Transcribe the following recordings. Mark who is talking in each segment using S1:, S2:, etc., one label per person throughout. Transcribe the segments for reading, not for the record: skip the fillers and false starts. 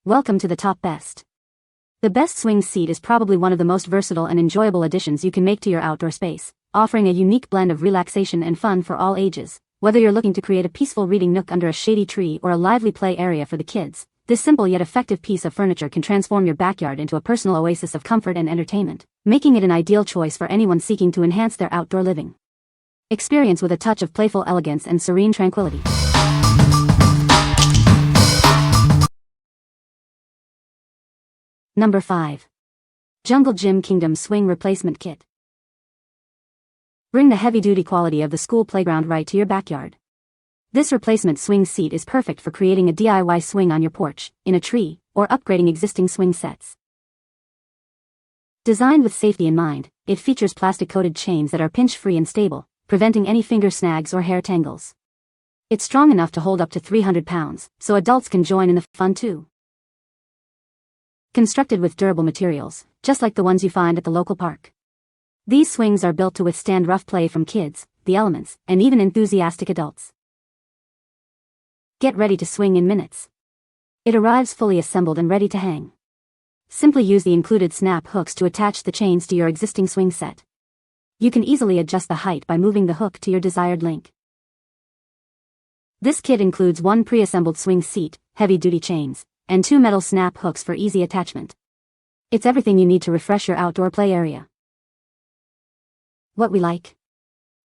S1: Welcome to the top best. The best swing seat is probably one of the most versatile and enjoyable additions you can make to your outdoor space, offering a unique blend of relaxation and fun for all ages. Whether you're looking to create a peaceful reading nook under a shady tree or a lively play area for the kids, this simple yet effective piece of furniture can transform your backyard into a personal oasis of comfort and entertainment, making it an ideal choice for anyone seeking to enhance their outdoor living experience with a touch of playful elegance and serene tranquility. Number 5. Jungle Gym Kingdom Swing Replacement Kit. Bring the heavy-duty quality of the school playground right to your backyard. This replacement swing seat is perfect for creating a DIY swing on your porch, in a tree, or upgrading existing swing sets. Designed with safety in mind, it features plastic-coated chains that are pinch-free and stable, preventing any finger snags or hair tangles. It's strong enough to hold up to 300 pounds, so adults can join in the fun too. Constructed with durable materials, just like the ones you find at the local park. These swings are built to withstand rough play from kids, the elements, and even enthusiastic adults. Get ready to swing in minutes. It arrives fully assembled and ready to hang. Simply use the included snap hooks to attach the chains to your existing swing set. You can easily adjust the height by moving the hook to your desired length. This kit includes one pre-assembled swing seat, heavy-duty chains, and 2 metal snap hooks for easy attachment. It's everything you need to refresh your outdoor play area. What we like?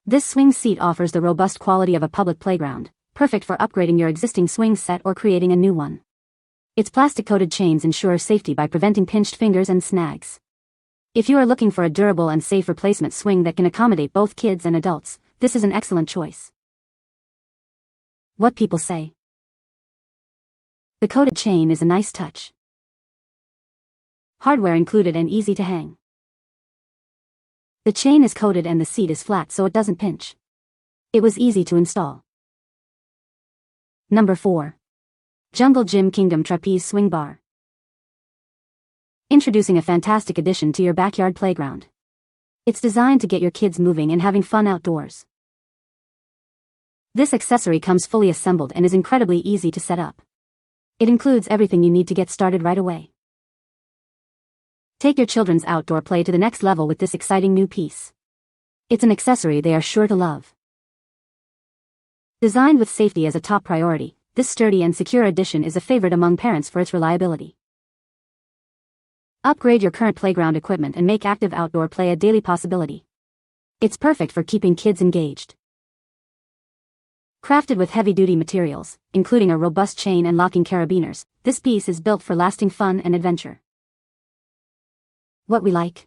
S1: This swing seat offers the robust quality of a public playground, perfect for upgrading your existing swing set or creating a new one. Its plastic-coated chains ensure safety by preventing pinched fingers and snags. If you are looking for a durable and safe replacement swing that can accommodate both kids and adults, this is an excellent choice. What people say? The coated chain is a nice touch. Hardware included and easy to hang. The chain is coated and the seat is flat so it doesn't pinch. It was easy to install. Number 4. Jungle Gym Kingdom Trapeze Swing Bar. Introducing a fantastic addition to your backyard playground. It's designed to get your kids moving and having fun outdoors. This accessory comes fully assembled and is incredibly easy to set up. It includes everything you need to get started right away. Take your children's outdoor play to the next level with this exciting new piece. It's an accessory they are sure to love. Designed with safety as a top priority, this sturdy and secure addition is a favorite among parents for its reliability. Upgrade your current playground equipment and make active outdoor play a daily possibility. It's perfect for keeping kids engaged. Crafted with heavy-duty materials, including a robust chain and locking carabiners, this piece is built for lasting fun and adventure. What we like?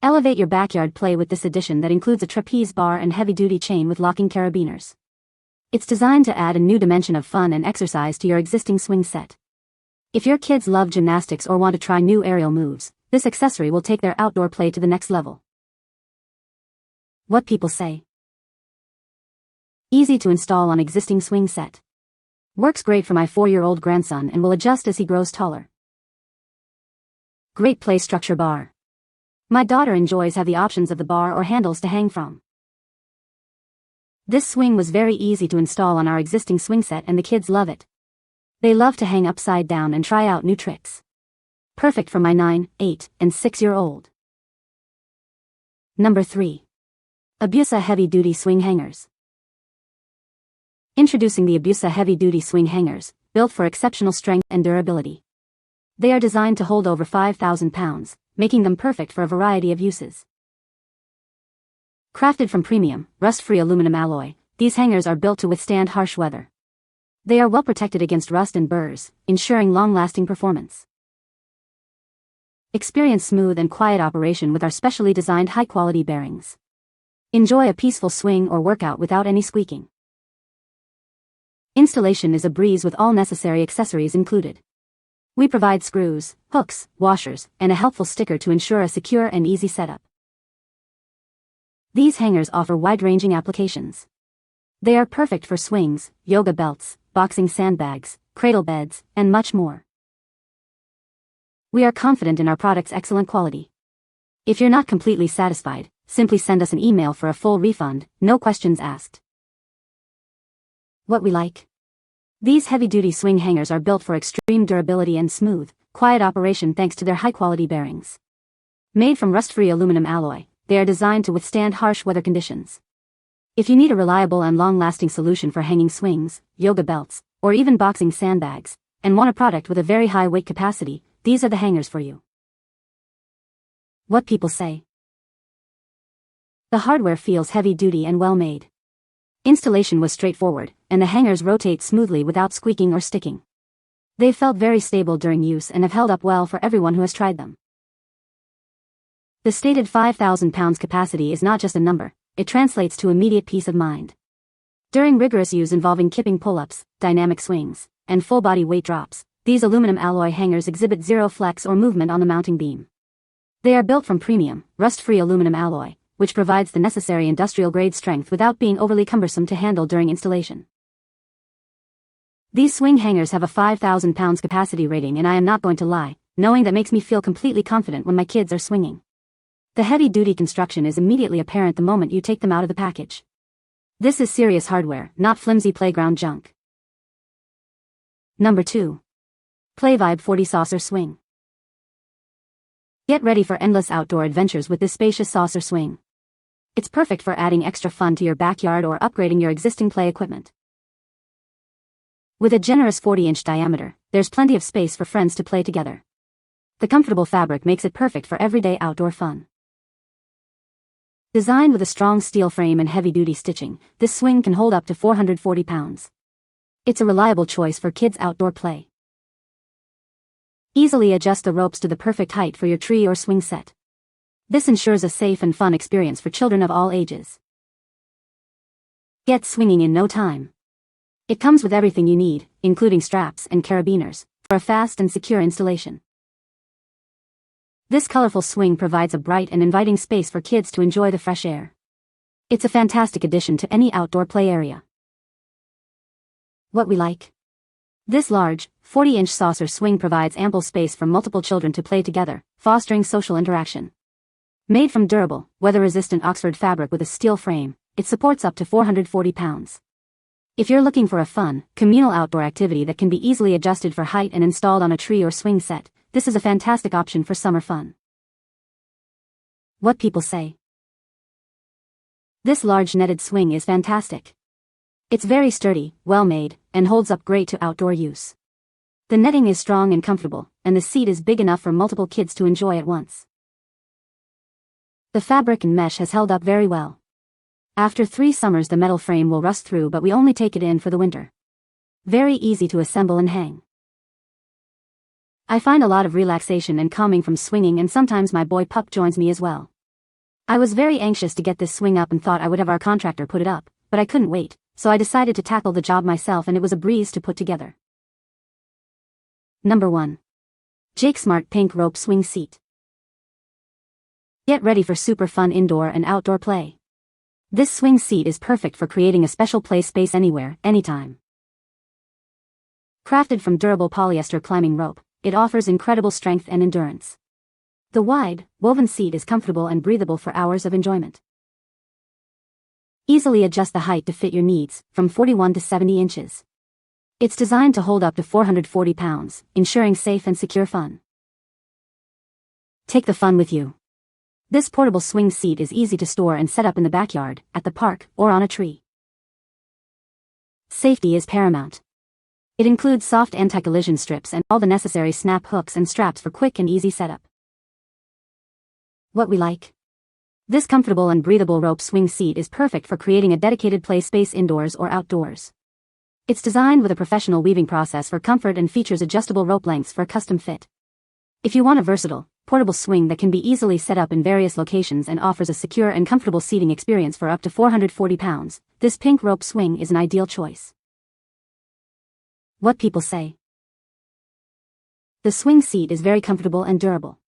S1: Elevate your backyard play with this addition that includes a trapeze bar and heavy-duty chain with locking carabiners. It's designed to add a new dimension of fun and exercise to your existing swing set. If your kids love gymnastics or want to try new aerial moves, this accessory will take their outdoor play to the next level. What people say? Easy to install on existing swing set. Works great for my 4-year-old grandson and will adjust as he grows taller. Great play structure bar. My daughter enjoys have the options of the bar or handles to hang from. This swing was very easy to install on our existing swing set and the kids love it. They love to hang upside down and try out new tricks. Perfect for my 9, 8, and 6-year-old. Number 3. ABUSA Heavy Duty Swing Hangers. Introducing the ABUSA Heavy Duty Swing Hangers, built for exceptional strength and durability. They are designed to hold over 5,000 pounds, making them perfect for a variety of uses. Crafted from premium, rust-free aluminum alloy, these hangers are built to withstand harsh weather. They are well protected against rust and burrs, ensuring long-lasting performance. Experience smooth and quiet operation with our specially designed high-quality bearings. Enjoy a peaceful swing or workout without any squeaking. Installation is a breeze with all necessary accessories included. We provide screws, hooks, washers, and a helpful sticker to ensure a secure and easy setup. These hangers offer wide-ranging applications. They are perfect for swings, yoga belts, boxing sandbags, cradle beds, and much more. We are confident in our product's excellent quality. If you're not completely satisfied, simply send us an email for a full refund, no questions asked. What we like? These heavy-duty swing hangers are built for extreme durability and smooth, quiet operation thanks to their high-quality bearings. Made from rust-free aluminum alloy, they are designed to withstand harsh weather conditions. If you need a reliable and long-lasting solution for hanging swings, yoga belts, or even boxing sandbags, and want a product with a very high weight capacity, these are the hangers for you. What people say. The hardware feels heavy-duty and well-made. Installation was straightforward, and the hangers rotate smoothly without squeaking or sticking. They've felt very stable during use and have held up well for everyone who has tried them. The stated 5,000 pounds capacity is not just a number, it translates to immediate peace of mind. During rigorous use involving kipping pull-ups, dynamic swings, and full-body weight drops, these aluminum alloy hangers exhibit zero flex or movement on the mounting beam. They are built from premium, rust-free aluminum alloy, which provides the necessary industrial-grade strength without being overly cumbersome to handle during installation. These swing hangers have a 5,000 pounds capacity rating, and I am not going to lie, knowing that makes me feel completely confident when my kids are swinging. The heavy-duty construction is immediately apparent the moment you take them out of the package. This is serious hardware, not flimsy playground junk. Number 2. PLAYVIBE 40 Saucer Swing. Get ready for endless outdoor adventures with this spacious saucer swing. It's perfect for adding extra fun to your backyard or upgrading your existing play equipment. With a generous 40-inch diameter, there's plenty of space for friends to play together. The comfortable fabric makes it perfect for everyday outdoor fun. Designed with a strong steel frame and heavy-duty stitching, this swing can hold up to 440 pounds. It's a reliable choice for kids' outdoor play. Easily adjust the ropes to the perfect height for your tree or swing set. This ensures a safe and fun experience for children of all ages. Get swinging in no time. It comes with everything you need, including straps and carabiners, for a fast and secure installation. This colorful swing provides a bright and inviting space for kids to enjoy the fresh air. It's a fantastic addition to any outdoor play area. What we like. This large, 40-inch saucer swing provides ample space for multiple children to play together, fostering social interaction. Made from durable, weather-resistant Oxford fabric with a steel frame, it supports up to 440 pounds. If you're looking for a fun, communal outdoor activity that can be easily adjusted for height and installed on a tree or swing set, this is a fantastic option for summer fun. What people say. This large netted swing is fantastic. It's very sturdy, well-made, and holds up great to outdoor use. The netting is strong and comfortable, and the seat is big enough for multiple kids to enjoy at once. The fabric and mesh has held up very well. After 3 summers the metal frame will rust through, but we only take it in for the winter. Very easy to assemble and hang. I find a lot of relaxation and calming from swinging, and sometimes my boy pup joins me as well. I was very anxious to get this swing up and thought I would have our contractor put it up, but I couldn't wait, so I decided to tackle the job myself, and it was a breeze to put together. Number 1. JKsmart Pink Rope Swing Seat. Get ready for super fun indoor and outdoor play. This swing seat is perfect for creating a special play space anywhere, anytime. Crafted from durable polyester climbing rope, it offers incredible strength and endurance. The wide, woven seat is comfortable and breathable for hours of enjoyment. Easily adjust the height to fit your needs, from 41 to 70 inches. It's designed to hold up to 440 pounds, ensuring safe and secure fun. Take the fun with you. This portable swing seat is easy to store and set up in the backyard, at the park, or on a tree. Safety is paramount. It includes soft anti-collision strips and all the necessary snap hooks and straps for quick and easy setup. What we like. This comfortable and breathable rope swing seat is perfect for creating a dedicated play space indoors or outdoors. It's designed with a professional weaving process for comfort and features adjustable rope lengths for a custom fit. If you want a versatile, portable swing that can be easily set up in various locations and offers a secure and comfortable seating experience for up to 440 pounds, this pink rope swing is an ideal choice. What people say. The swing seat is very comfortable and durable.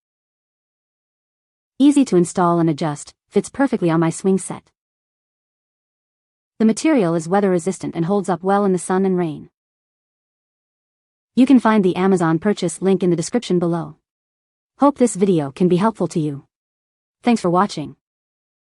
S1: Easy to install and adjust, fits perfectly on my swing set. The material is weather resistant and holds up well in the sun and rain. You can find the Amazon purchase link in the description below. Hope this video can be helpful to you. Thanks for watching.